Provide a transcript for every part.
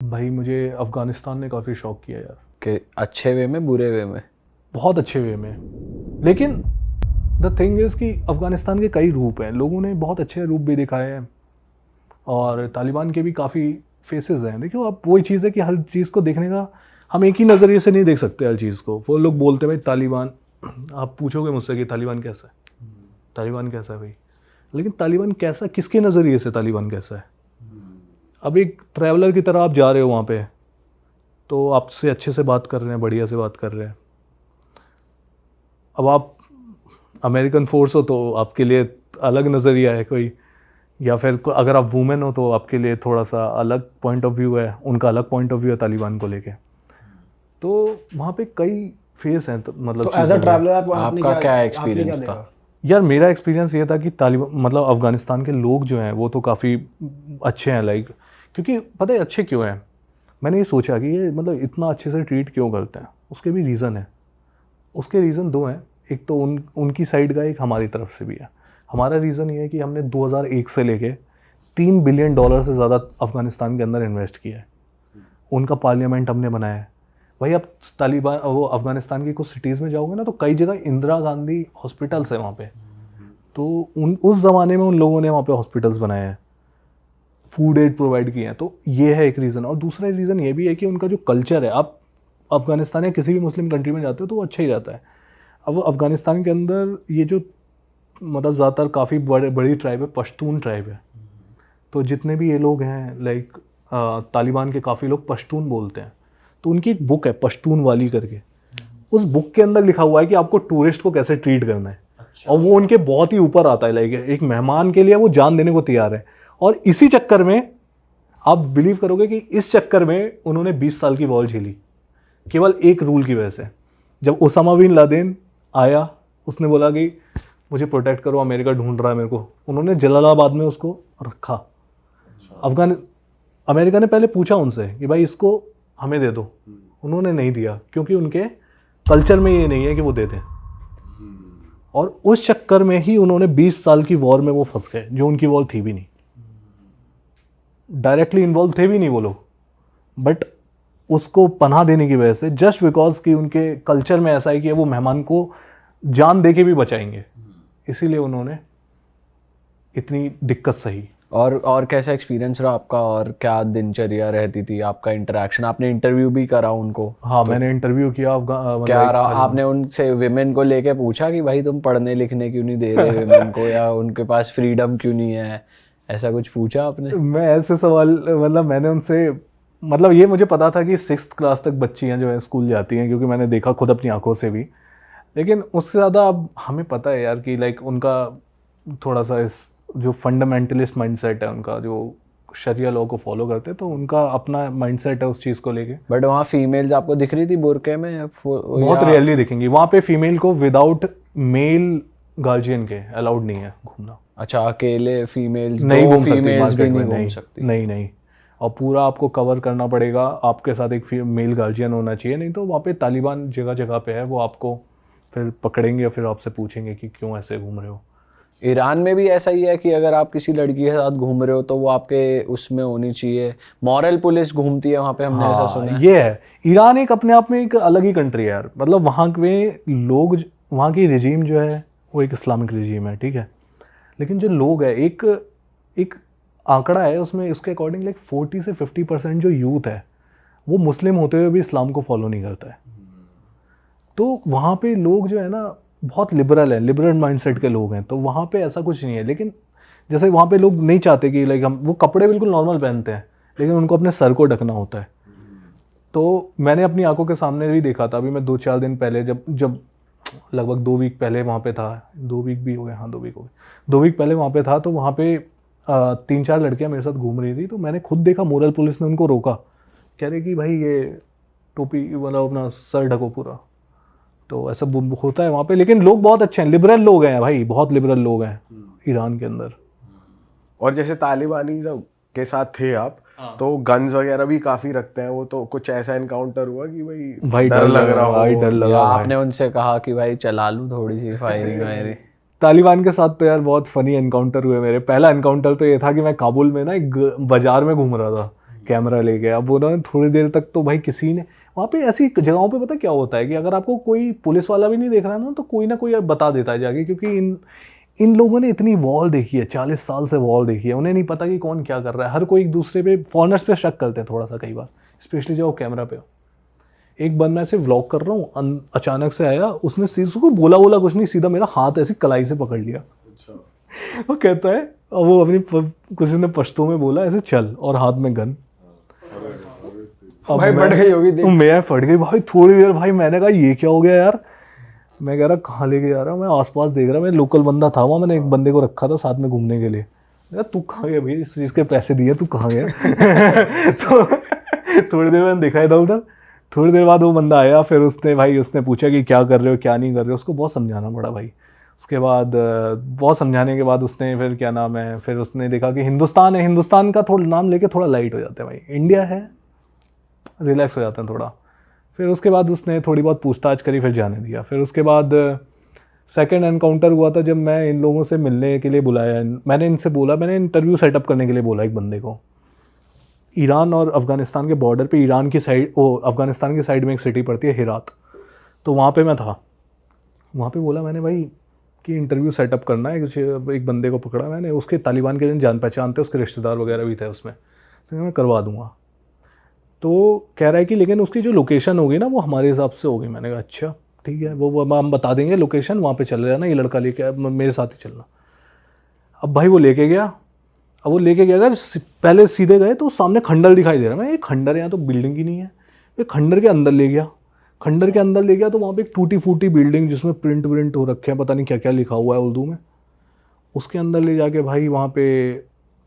भाई मुझे अफ़गानिस्तान ने काफ़ी शॉक किया यार। कि अच्छे वे में बुरे वे में? बहुत अच्छे वे में। लेकिन द थिंग इज़ कि अफ़गानिस्तान के कई रूप हैं, लोगों ने बहुत अच्छे रूप भी दिखाए हैं और तालिबान के भी काफ़ी फेसेस हैं। देखियो, अब वही चीज़ है कि हर चीज़ को देखने का हम एक ही नज़रिए से नहीं देख सकते हर चीज़ को। वो लोग बोलते हैं भाई तालिबान, आप पूछोगे मुझसे कि तालिबान कैसा है, तालिबान कैसा है भाई, लेकिन तालिबान कैसा, किसके नज़रिए से तालिबान कैसा है? अब एक ट्रैवलर की तरह आप जा रहे हो वहाँ पे, तो आपसे अच्छे से बात कर रहे हैं, बढ़िया से बात कर रहे हैं। अब आप अमेरिकन फोर्स हो तो आपके लिए अलग नज़रिया है कोई, या फिर अगर आप वुमेन हो तो आपके लिए थोड़ा सा अलग पॉइंट ऑफ व्यू है, उनका अलग पॉइंट ऑफ व्यू है तालिबान को लेके। तो वहाँ पे कई फेस हैं, मतलब तो एज अ ट्रैवलर आपका क्या एक्सपीरियंस था? यार मेरा एक्सपीरियंस ये था कि तालिबान मतलब अफ़गानिस्तान के लोग जो हैं वो तो काफ़ी अच्छे हैं, लाइक, क्योंकि पता है अच्छे क्यों हैं। मैंने ये सोचा कि ये मतलब इतना अच्छे से ट्रीट क्यों करते हैं, उसके भी रीज़न है। उसके रीज़न दो हैं, एक तो उनकी साइड का, एक हमारी तरफ से भी है। हमारा रीज़न ये है कि हमने 2001 से लेके $3 बिलियन से ज़्यादा अफ़गानिस्तान के अंदर इन्वेस्ट किया है। उनका पार्लियामेंट हमने बनाया है। भाई आप तालिबान वो अफ़गानिस्तान की कुछ सिटीज़ में जाओगे ना, तो कई जगह इंदिरा गांधी हॉस्पिटल्स है वहाँ पे। तो उस ज़माने में उन लोगों ने वहाँ पे हॉस्पिटल्स बनाए हैं, फूड एड प्रोवाइड किए हैं। तो ये है एक रीज़न। और दूसरा रीज़न ये भी है कि उनका जो कल्चर है, आप अफ़गानिस्तान या किसी भी मुस्लिम कंट्री में जाते हो तो वो अच्छा ही रहता है। अब अफ़गानिस्तान के अंदर ये जो मतलब ज़्यादातर काफ़ी बड़ी ट्राइब है, पश्तून ट्राइब है। तो जितने भी ये लोग हैं, लाइक तालिबान के काफ़ी लोग पश्तून बोलते हैं। तो उनकी एक बुक है पश्तून वाली करके, उस बुक के अंदर लिखा हुआ है कि आपको टूरिस्ट को कैसे ट्रीट करना है। अच्छा। और वो उनके बहुत ही ऊपर आता है, लाइक एक मेहमान के लिए वो जान देने को तैयार है। और इसी चक्कर में आप बिलीव करोगे कि इस चक्कर में उन्होंने 20 साल की वॉर झेली, केवल एक रूल की वजह से। जब ओसामा बिन लादेन आया, उसने बोला कि मुझे प्रोटेक्ट करो, अमेरिका ढूंढ रहा है मेरे को, उन्होंने जलालाबाद में उसको रखा। अमेरिका ने पहले पूछा उनसे कि भाई इसको हमें दे दो, उन्होंने नहीं दिया, क्योंकि उनके कल्चर में ये नहीं है कि वो दे दें। और उस चक्कर में ही उन्होंने 20 साल की वॉर में वो फंस गए, जो उनकी वॉर थी भी नहीं, डायरेक्टली इन्वॉल्व थे भी नहीं वो लोग, बट उसको पनाह देने की वजह से, जस्ट बिकॉज कि उनके कल्चर में ऐसा है कि वो मेहमान को जान दे के भी बचाएंगे, इसीलिए उन्होंने इतनी दिक्कत सही। और कैसा एक्सपीरियंस रहा आपका, और क्या दिनचर्या रहती थी, आपका इंटरेक्शन? आपने इंटरव्यू भी करा उनको? हाँ, तो मैंने इंटरव्यू किया। क्या रहा, आपने उनसे विमेन को लेके पूछा कि भाई तुम पढ़ने लिखने क्यों नहीं दे रहे विमेन को, या उनके पास फ्रीडम क्यों नहीं है, ऐसा कुछ पूछा आपने? मैं ऐसे सवाल, मतलब मैंने उनसे, मतलब ये मुझे पता था कि 6th क्लास तक बच्चियाँ जो है स्कूल जाती हैं, क्योंकि मैंने देखा खुद अपनी आंखों से भी। लेकिन उससे ज़्यादा अब हमें पता है यार कि लाइक उनका थोड़ा सा इस जो फंडामेंटलिस्ट माइंडसेट है उनका, जो शरिया लॉ को फॉलो करते हैं, तो उनका अपना माइंडसेट है उस चीज़ को लेके। बट वहाँ फीमेल्स आपको दिख रही थी बुरके में? बहुत रेयरली दिखेंगी वहाँ पे। फीमेल को विदाउट मेल गार्जियन के अलाउड नहीं है घूमना। अच्छा, अकेले फीमेल्स नहीं घूम सकती फीमेल्स मार्केट भी में, नहीं घूम सकती? नहीं। और पूरा आपको कवर करना पड़ेगा, आपके साथ एक मेल गार्जियन होना चाहिए, नहीं तो वहाँ पे तालिबान जगह जगह पे है, वो आपको फिर पकड़ेंगे और फिर आपसे पूछेंगे कि क्यों ऐसे घूम रहे हो। ईरान में भी ऐसा ही है कि अगर आप किसी लड़की के साथ घूम रहे हो तो वो आपके उसमें होनी चाहिए, मॉरल पुलिस घूमती है वहाँ पे, हमने ऐसा सुना है। ये है, ईरान एक अपने आप में एक अलग ही कंट्री है यार। मतलब वहाँ के लोग, वहाँ की रिजीम जो है वो एक इस्लामिक रिजीम है, ठीक है, लेकिन जो लोग है, एक आंकड़ा है उसमें, उसके अकॉर्डिंग लाइक 40 से 50% जो यूथ है वो मुस्लिम होते हुए भी इस्लाम को फॉलो नहीं करता है। तो वहाँ पे लोग जो है ना बहुत लिबरल है, लिबरल माइंडसेट के लोग हैं, तो वहाँ पे ऐसा कुछ नहीं है। लेकिन जैसे वहाँ पे लोग नहीं चाहते कि लाइक हम, वो कपड़े बिल्कुल नॉर्मल पहनते हैं, लेकिन उनको अपने सर को ढकना होता है। तो मैंने अपनी आंखों के सामने भी देखा था। अभी मैं 2-4 दिन पहले, जब लगभग 2 वीक पहले वहाँ पे था, 2 वीक भी हो गए, हाँ 2 वीक हो गए, 2 वीक पहले वहाँ पे था, तो वहाँ पे 3-4 लड़कियाँ मेरे साथ घूम रही थी। तो मैंने खुद देखा, मोरल पुलिस ने उनको रोका, कह रहे कि भाई ये टोपी मतलब अपना सर ढको पूरा। तो ऐसा होता है वहाँ पे। लेकिन लोग बहुत अच्छे हैं, लिबरल लोग हैं भाई, बहुत लिबरल लोग हैं ईरान के अंदर। और जैसे तालिबानी के साथ थे आप, तो गन्स वगैरह भी काफी रखते हैं वो, तो कुछ ऐसा एनकाउंटर हुआ कि भाई डर लग रहा हो? भाई डर लगा। आपने उनसे कहा कि भाई चला लूं थोड़ी सी फायरिंग वायरिंग? तालिबान के साथ तो यार बहुत फनी एनकाउंटर हुए मेरे। पहला एनकाउंटर तो ये था कि मैं काबुल में ना एक बाजार में घूम रहा था, कैमरा ले गया। अब उन्होंने थोड़ी देर तक तो भाई किसी ने वहाँ पे ऐसी जगहों पे पता क्या होता है कि अगर आपको कोई पुलिस वाला भी नहीं देख रहा है ना तो कोई ना कोई बता देता है जाके, क्योंकि इन लोगों ने इतनी वॉल देखी है, 40 साल से वॉल देखी है, उन्हें नहीं पता कि कौन क्या कर रहा है। हर कोई एक दूसरे पे, फॉरनर्स पे शक करते हैं थोड़ा सा कई बार, स्पेशली जब वो कैमरा पे हो। एक बार मैं ऐसे व्लॉग कर रहा हूँ, अचानक से आया, उसने उसको बोला कुछ नहीं, सीधा मेरा हाथ ऐसी कलाई से पकड़ लिया। वो कहता है, और वो अपनी किसी ने पश्तो में बोला ऐसे चल, और हाथ में गन। भाई फट गई होगी देख। मैं फट गई भाई थोड़ी देर। भाई मैंने कहा ये क्या हो गया यार, मैं कह रहा कहाँ लेके जा रहा हूँ, मैं आसपास देख रहा, मैं लोकल बंदा था वहाँ, मैंने एक बंदे को रखा था साथ में घूमने के लिए। मैं तू कहाँ गया भाई, इस चीज़ के पैसे दिए, तू कहाँ गया? तो थोड़ी देर मैंने देखा इधर उधर, थोड़ी देर बाद वो बंदा आया, फिर उसने पूछा कि क्या कर रहे हो क्या नहीं कर रहे हो। उसको बहुत समझाना पड़ा भाई। उसके बाद बहुत समझाने के बाद उसने फिर क्या नाम है, फिर उसने देखा कि हिंदुस्तान है, हिंदुस्तान का थोड़ा नाम लेके थोड़ा लाइट हो जाता है भाई, इंडिया है रिलैक्स हो जाता है थोड़ा। फिर उसके बाद उसने थोड़ी बहुत पूछताछ करी, फिर जाने दिया। फिर उसके बाद सेकंड एनकाउंटर हुआ था जब मैं इन लोगों से मिलने के लिए बुलाया। मैंने इनसे बोला, मैंने इंटरव्यू सेटअप करने के लिए बोला एक बंदे को। ईरान और अफ़गानिस्तान के बॉर्डर पे, ईरान की साइड, अफ़गानिस्तान की साइड में एक सिटी पड़ती है हेरात, तो वहाँ पे मैं था। वहाँ पे बोला मैंने भाई कि इंटरव्यू सेटअप करना है, एक बंदे को पकड़ा मैंने, उसके तालिबान के जान पहचान थे, उसके रिश्तेदार वगैरह भी थे उसमें, तो मैं करवा दूँगा। तो कह रहा है कि लेकिन उसकी जो लोकेशन होगी ना वो हमारे हिसाब से होगी। मैंने कहा अच्छा ठीक है, वो हम बता देंगे लोकेशन, वहाँ पे चले जाना, ये लड़का लेके मेरे साथ ही चलना। अब भाई वो लेके गया। अब वो लेके गया, अगर पहले सीधे गए तो सामने खंडर दिखाई दे रहा है। मैं ये खंडर है, यहाँ तो बिल्डिंग ही नहीं है। ये खंडर के अंदर ले गया, खंडर के अंदर ले गया तो वहाँ पे एक टूटी फूटी बिल्डिंग जिसमें प्रिंट हो रखे हैं, पता नहीं क्या क्या लिखा हुआ है उर्दू में। उसके अंदर ले जाके भाई वहाँ पे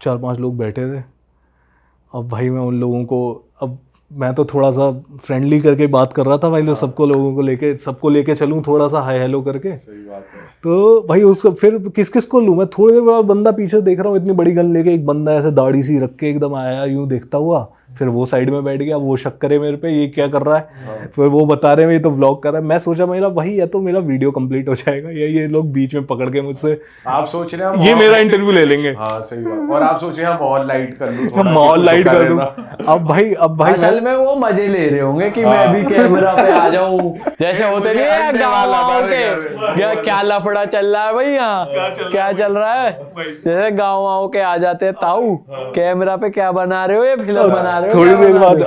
4-5 लोग बैठे थे। अब भाई मैं उन लोगों को, अब मैं तो थोड़ा सा फ्रेंडली करके बात कर रहा था भाई, तो सबको लेके चलूँ थोड़ा सा हाय हेलो करके। सही बात है। तो भाई उसको फिर किस को लूँ मैं। थोड़ी देर बाद बंदा पीछे देख रहा हूँ, इतनी बड़ी गन लेके एक बंदा ऐसे दाढ़ी सी रख के एकदम आया, यूँ देखता हुआ। फिर वो साइड में बैठ गया, वो शक करे मेरे पे, ये क्या कर रहा है। फिर वो बता रहे हैं ये तो व्लॉग कर रहा है। मैं सोचा मेरा भाई या तो मेरा वीडियो कंप्लीट हो जाएगा, या ये लोग बीच में पकड़ के मुझसे, आप सोच रहे हैं ये मेरा इंटरव्यू ले लेंगे। हाँ सही बात। और आप सोच रहे हैं मॉल लाइट कर लूं, मॉल लाइट कर दूं। अब भाई असल में वो मजे ले रहे होंगे कि मैं भी कैमरा पे आ जाऊं, जैसे होते नहीं है गाँव के, क्या लफड़ा चल रहा है भाई यहाँ, क्या चल रहा है, जैसे गाँव के आ जाते हैं ताऊ, कैमरा पे क्या बना रहे हो, ये फिल्म बना रहे हो। थोड़ी देर बाद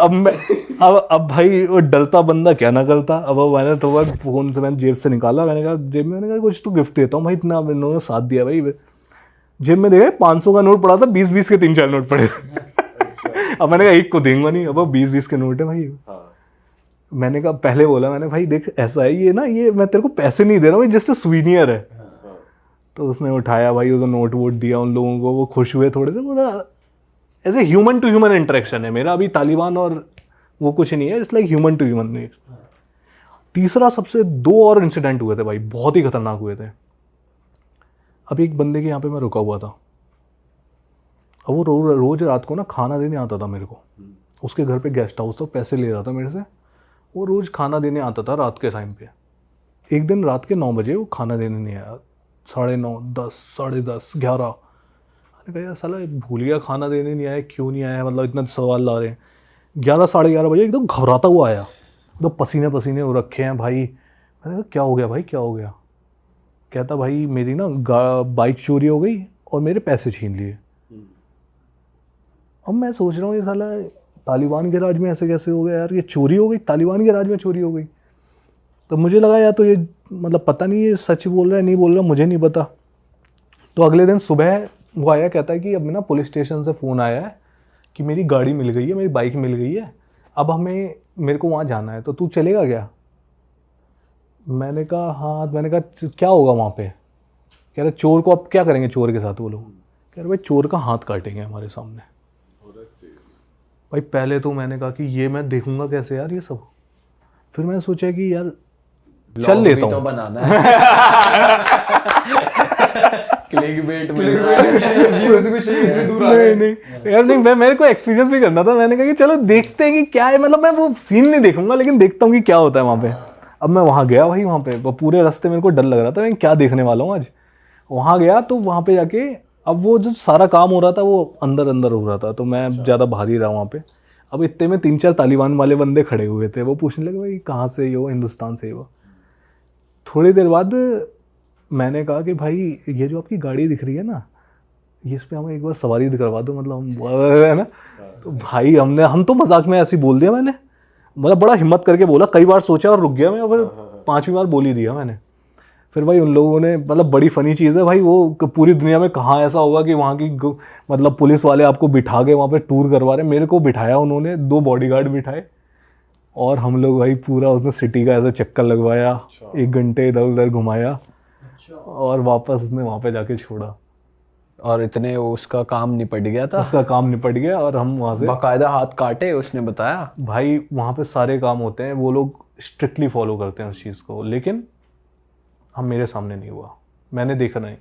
अब भाई वो डरता बंदा क्या ना करता। अब मैंने तो वह फोन से मैंने जेब से निकाला, मैंने कहा कुछ तो गिफ्ट देता हूँ भाई, इतना इन्होंने साथ दिया भाई। जेब में देखा 500 का नोट पड़ा था, 20-20 के 3-4 नोट पड़े। अब मैंने कहा एक को देंगे नहीं, अब 20-20 के नोट है भाई। मैंने कहा, पहले बोला मैंने भाई देख ऐसा है ये ना, ये मैं तेरे को पैसे नहीं दे रहा हूँ, जस्ट सुवीनियर है। तो उसने उठाया भाई, उसको नोट वोट दिया उन लोगों को, वो खुश हुए थोड़े से। बोला as a human to human interaction है मेरा, अभी तालिबान और वो कुछ नहीं है, it's like human to human. तीसरा सबसे 2 और इंसिडेंट हुए थे भाई, बहुत ही खतरनाक हुए थे। अब एक बंदे के यहाँ पे मैं रुका हुआ था, अब वो रोज रात को ना खाना देने आता था मेरे को। उसके घर पे गेस्ट हाउस था, पैसे ले रहा था मेरे से, वो रोज़ खाना देने आता था रात के टाइम पे। एक दिन रात के 9 बजे वो खाना देने नहीं आया, 9:30, 10, 10:30, 11। मैंने कहा यार साला भूल गया खाना देने नहीं आया, क्यों नहीं आया, मतलब इतना सवाल ला रहे हैं। 11, 11:30 बजे एकदम घबराता हुआ आया, एकदम पसीने पसीने हो रखे हैं भाई। मैंने कहा क्या हो गया भाई, क्या हो गया? कहता भाई मेरी ना बाइक चोरी हो गई और मेरे पैसे छीन लिए। अब मैं सोच रहा हूँ ये साला तालिबान के राज में ऐसे कैसे हो गया यार, ये चोरी हो गई, तालिबान के राज में चोरी हो गई। तो मुझे लगा या तो ये मतलब पता नहीं ये सच बोल रहा है नहीं बोल रहा, मुझे नहीं पता। तो अगले दिन सुबह वो आया, कहता है कि अब ना पुलिस स्टेशन से फ़ोन आया है कि मेरी गाड़ी मिल गई है, मेरी बाइक मिल गई है, अब मेरे को वहाँ जाना है, तो तू चलेगा क्या? मैंने कहा हाँ। मैंने कहा क्या होगा वहाँ पे? कह रहे चोर को अब क्या करेंगे, चोर के साथ वो लोग? कह रहे भाई चोर का हाथ काटेंगे हमारे सामने। भाई पहले तो मैंने कहा कि ये मैं देखूंगा कैसे यार ये सब। फिर मैंने सोचा कि यार चल लेता हूँ, तो बनाना है। क्लिकबेट नहीं यार, नहीं मेरे को एक्सपीरियंस भी करना था। मैंने कहा कि चलो देखते हैं कि क्या है, मतलब मैं वो सीन नहीं देखूंगा लेकिन देखता हूँ कि क्या होता है वहाँ पे। अब मैं वहाँ गया भाई, वहाँ पे पूरे रास्ते मेरे को डर लग रहा था मैं क्या देखने वाला हूँ आज। वहाँ गया तो वहाँ पे जाके अब वो जो सारा काम हो रहा था वो अंदर अंदर हो रहा था, तो मैं ज़्यादा बाहर ही रहा वहाँ पे। अब इतने में 3-4 तालिबान वाले बंदे खड़े हुए थे, वो पूछने लगे भाई कहाँ से ही हो, हिंदुस्तान से ही हो। थोड़ी देर बाद मैंने कहा कि भाई ये जो आपकी गाड़ी दिख रही है ना, ये इस पर हमें एक बार सवारी करवा दो, मतलब हम है ना। तो भाई हम तो मजाक में ऐसे ही बोल दिया मैंने, मतलब बड़ा हिम्मत करके बोला, कई बार सोचा और रुक गया मैं, और फिर 5वीं बार बोल ही दिया मैंने। फिर भाई उन लोगों ने, मतलब बड़ी फ़नी चीज़ है भाई, वो पूरी दुनिया में कहाँ ऐसा होगा कि वहाँ की मतलब पुलिस वाले आपको बिठा के वहाँ पे टूर करवा रहे। मेरे को बिठाया उन्होंने, 2 बॉडीगार्ड बिठाए, और हम लोग भाई पूरा उसने सिटी का ऐसा चक्कर लगवाया, 1 घंटे इधर उधर घुमाया, और वापस उसने वहाँ पे जाके छोड़ा। और इतने उसका काम निपट गया था? उसका काम निपट गया, और हम वहाँ से बाकायदा हाथ काटे उसने बताया? भाई वहाँ पे सारे काम होते हैं, वो लोग स्ट्रिक्टली फॉलो करते हैं उस चीज़ को, लेकिन हम मेरे सामने नहीं हुआ, मैंने देखा नहीं,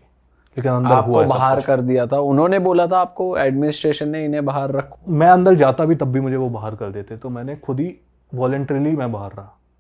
लेकिन अंदर आपको हुआ। बाहर कर दिया था उन्होंने? बोला था आपको एडमिनिस्ट्रेशन ने इन्हें बाहर रखो? मैं अंदर जाता भी तब भी मुझे वो बाहर कर देते, तो मैंने खुद ही वॉलंटरीली मैं बाहर रहा।